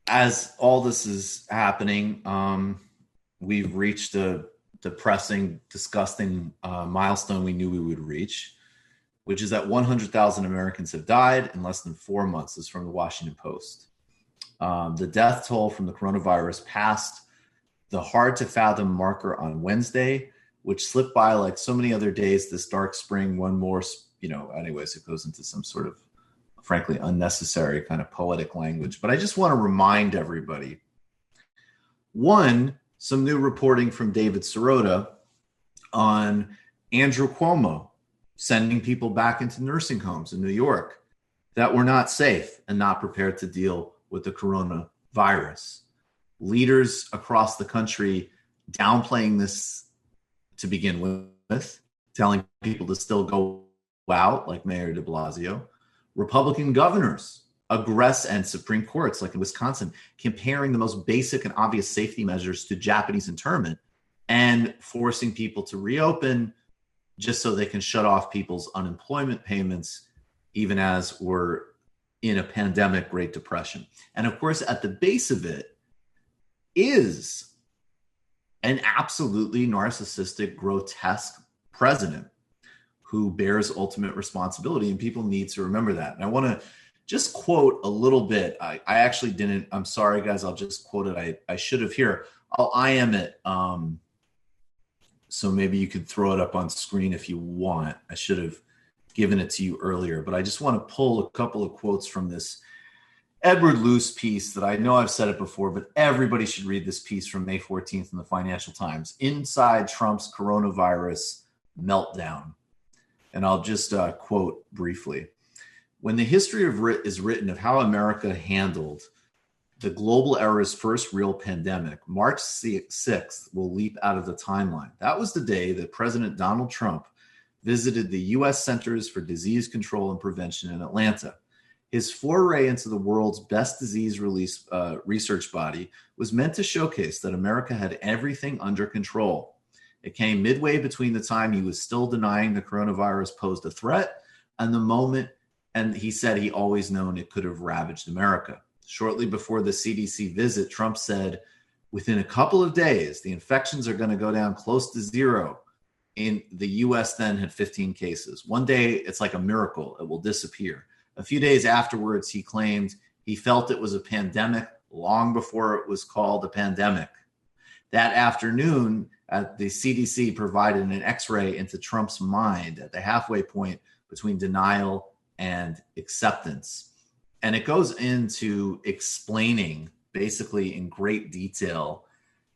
As all this is happening, we've reached a depressing, disgusting milestone we knew we would reach, which is that 100,000 Americans have died in less than 4 months. This is from the Washington Post. The death toll from the coronavirus passed the hard-to-fathom marker on Wednesday, which slipped by like so many other days this dark spring. One more, anyways, it goes into some sort of frankly unnecessary kind of poetic language. But I just want to remind everybody, one, some new reporting from David Sirota on Andrew Cuomo sending people back into nursing homes in New York that were not safe and not prepared to deal with the coronavirus. Leaders across the country downplaying this to begin with, telling people to still go out, like Mayor de Blasio. Republican governors and Supreme Courts, like in Wisconsin, comparing the most basic and obvious safety measures to Japanese internment and forcing people to reopen just so they can shut off people's unemployment payments, even as we're in a pandemic Great Depression. And of course, at the base of it is an absolutely narcissistic, grotesque president who bears ultimate responsibility, and people need to remember that. And I want to just quote a little bit. I actually didn't. I'm sorry, guys. I'll just quote it. I should have here. I'll IM it. So maybe you could throw it up on screen if you want. I should have given it to you earlier, but I just want to pull a couple of quotes from this Edward Luce piece that I know I've said it before, but everybody should read this piece from May 14th in the Financial Times, Inside Trump's Coronavirus Meltdown. And I'll just quote briefly. When the history is written of how America handled the global era's first real pandemic, March 6th will leap out of the timeline. That was the day that President Donald Trump visited the U.S. Centers for Disease Control and Prevention in Atlanta. His foray into the world's best disease research body was meant to showcase that America had everything under control. It came midway between the time he was still denying the coronavirus posed a threat and the moment, and he said he always known it could have ravaged America. Shortly before the CDC visit, Trump said, within a couple of days, the infections are going to go down close to zero. In the U.S. then had 15 cases. One day, it's like a miracle. It will disappear. A few days afterwards, he claimed he felt it was a pandemic long before it was called a pandemic. That afternoon, the CDC provided an X-ray into Trump's mind at the halfway point between denial and acceptance. And it goes into explaining basically in great detail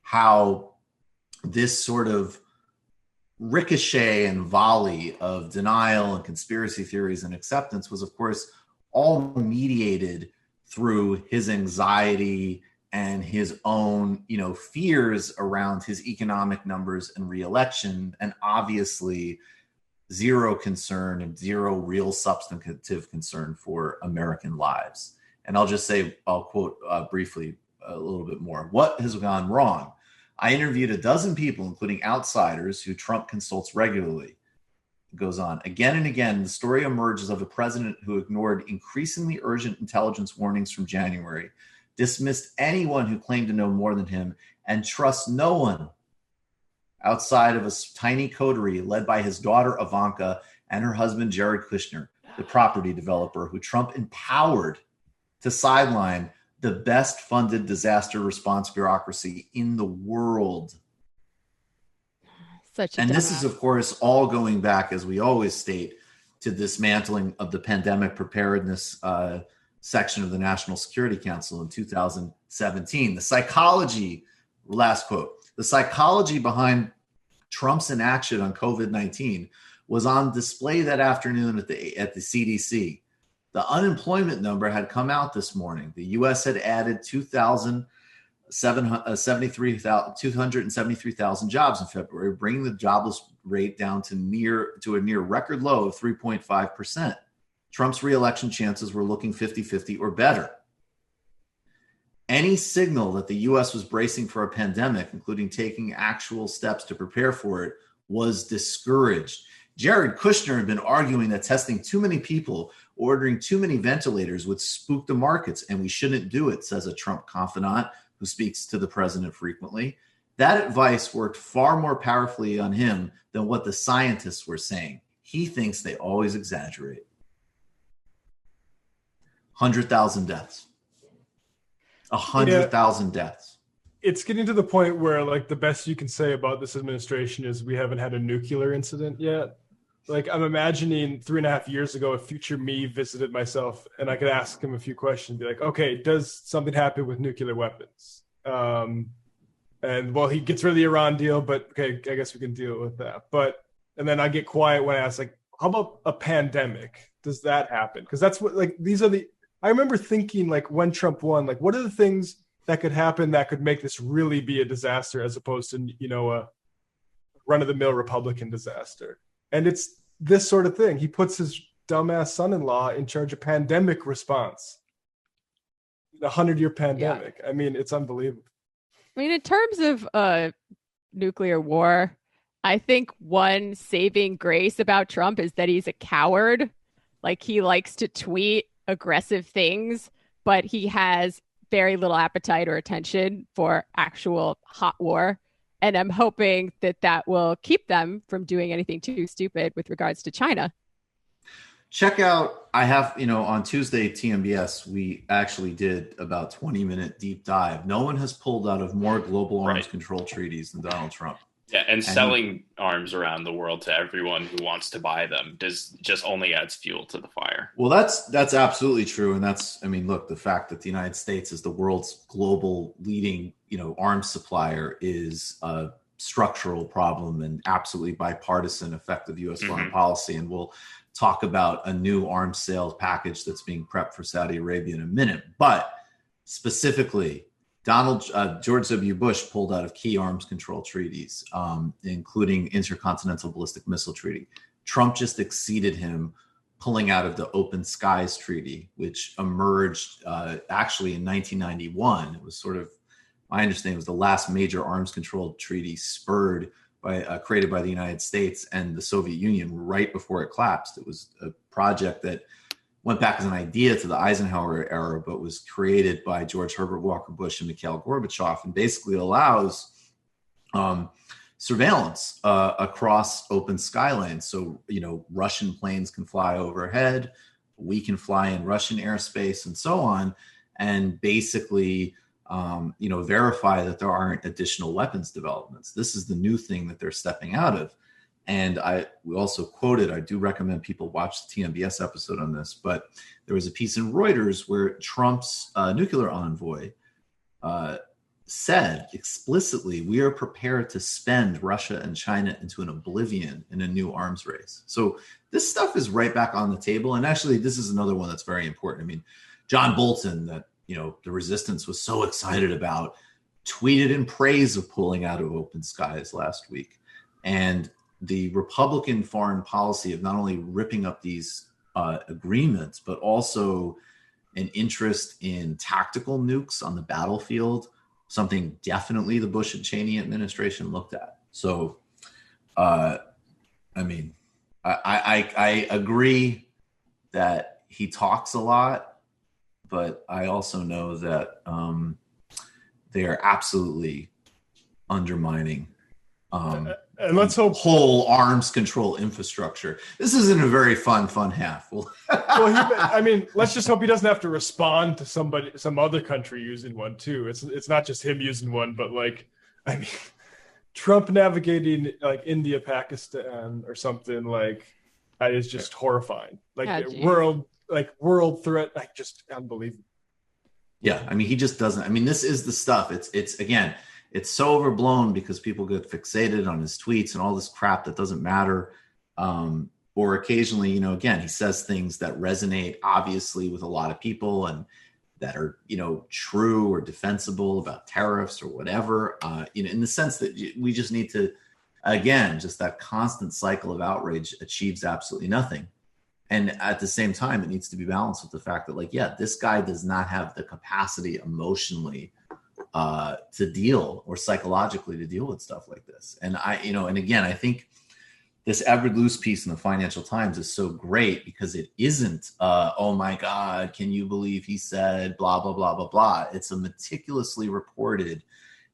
how this sort of ricochet and volley of denial and conspiracy theories and acceptance was, of course, all mediated through his anxiety and his own, fears around his economic numbers and reelection, and obviously zero concern and zero real substantive concern for American lives. And I'll quote briefly a little bit more. What has gone wrong? I interviewed a dozen people, including outsiders who Trump consults regularly. It goes on. Again and again, the story emerges of a president who ignored increasingly urgent intelligence warnings from January, dismissed anyone who claimed to know more than him, and trusts no one outside of a tiny coterie led by his daughter Ivanka and her husband Jared Kushner, the property developer who Trump empowered to sideline the best funded disaster response bureaucracy in the world. And this is, of course, all going back, as we always state, to dismantling of the pandemic preparedness section of the National Security Council in 2017. The psychology behind Trump's inaction on COVID-19 was on display that afternoon at the CDC. The unemployment number had come out this morning. The U.S. had added 273,000 jobs in February, bringing the jobless rate down to a near record low of 3.5%. Trump's reelection chances were looking 50-50 or better. Any signal that the U.S. was bracing for a pandemic, including taking actual steps to prepare for it, was discouraged. Jared Kushner had been arguing that testing too many people, ordering too many ventilators would spook the markets, and we shouldn't do it, says a Trump confidant who speaks to the president frequently. That advice worked far more powerfully on him than what the scientists were saying. He thinks they always exaggerate. 100,000 deaths. 100,000 deaths. It's getting to the point where, like, the best you can say about this administration is we haven't had a nuclear incident yet. Like, I'm imagining 3.5 years ago, a future me visited myself and I could ask him a few questions, be like, okay, does something happen with nuclear weapons? And well, he gets rid of the Iran deal, but okay, I guess we can deal with that. And then I get quiet when I ask, like, how about a pandemic? Does that happen? Because that's what, like, I remember thinking, like, when Trump won, like, what are the things that could happen that could make this really be a disaster as opposed to, a run-of-the-mill Republican disaster? And it's this sort of thing. He puts his dumbass son-in-law in charge of pandemic response. The 100-year pandemic. Yeah. I mean, it's unbelievable. I mean, in terms of nuclear war, I think one saving grace about Trump is that he's a coward. Like, he likes to tweet aggressive things, but he has very little appetite or attention for actual hot war. And I'm hoping that will keep them from doing anything too stupid with regards to China. Check out, I have, on Tuesday, TMBS, we actually did about 20-minute deep dive. No one has pulled out of more global arms control treaties than Donald Trump. Yeah, and selling arms around the world to everyone who wants to buy them just only adds fuel to the fire. Well, that's absolutely true. And look, the fact that the United States is the world's global leading, arms supplier is a structural problem and absolutely bipartisan effect of U.S. foreign policy. And we'll talk about a new arms sales package that's being prepped for Saudi Arabia in a minute. But specifically, George W. Bush pulled out of key arms control treaties, including Intercontinental Ballistic Missile Treaty. Trump just exceeded him, pulling out of the Open Skies Treaty, which emerged actually in 1991. It was sort of, my understanding, was the last major arms control treaty created by the United States and the Soviet Union right before it collapsed. It was a project that went back as an idea to the Eisenhower era, but was created by George Herbert Walker Bush and Mikhail Gorbachev, and basically allows surveillance across open skylanes. So, Russian planes can fly overhead, we can fly in Russian airspace and so on, and basically, verify that there aren't additional weapons developments. This is the new thing that they're stepping out of. And we also quoted, I do recommend people watch the TMBS episode on this, but there was a piece in Reuters where Trump's nuclear envoy said explicitly, we are prepared to spend Russia and China into an oblivion in a new arms race. So this stuff is right back on the table. And actually, this is another one that's very important. I mean, John Bolton, that, the resistance was so excited about, tweeted in praise of pulling out of Open Skies last week. And the Republican foreign policy of not only ripping up these agreements, but also an interest in tactical nukes on the battlefield, something definitely the Bush and Cheney administration looked at. So, I agree that he talks a lot, but I also know that they are absolutely undermining and let's hope whole arms control infrastructure. This isn't a very fun half. Let's just hope he doesn't have to respond to some other country using one too. It's not just him using one, but Trump navigating like India, Pakistan, or something like that is just horrifying. World threat, just unbelievable. Yeah, he just doesn't. This is the stuff. It's again. It's so overblown because people get fixated on his tweets and all this crap that doesn't matter. Or occasionally, again, he says things that resonate obviously with a lot of people and that are, true or defensible about tariffs or whatever, in the sense that we just need to, again, just that constant cycle of outrage achieves absolutely nothing. And at the same time, it needs to be balanced with the fact that, this guy does not have the capacity emotionally to deal or psychologically to deal with stuff like this. And I think this Edward Luce piece in the Financial Times is so great because it isn't, oh my God, can you believe he said blah, blah, blah, blah, blah. It's a meticulously reported,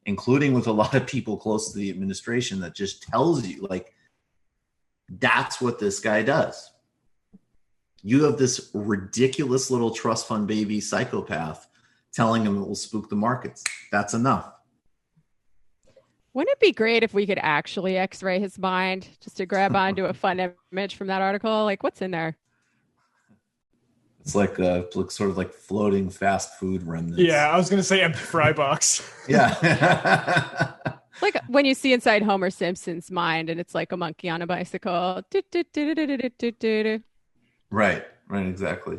including with a lot of people close to the administration, that just tells you, like, that's what this guy does. You have this ridiculous little trust fund baby psychopath telling him it will spook the markets. That's enough. Wouldn't it be great if we could actually x-ray his mind just to grab onto a fun image from that article? Like, what's in there? It's like sort of like floating fast food remnants. Yeah, I was going to say empty fry box. Yeah. Like when you see inside Homer Simpson's mind and it's like a monkey on a bicycle. Right, exactly.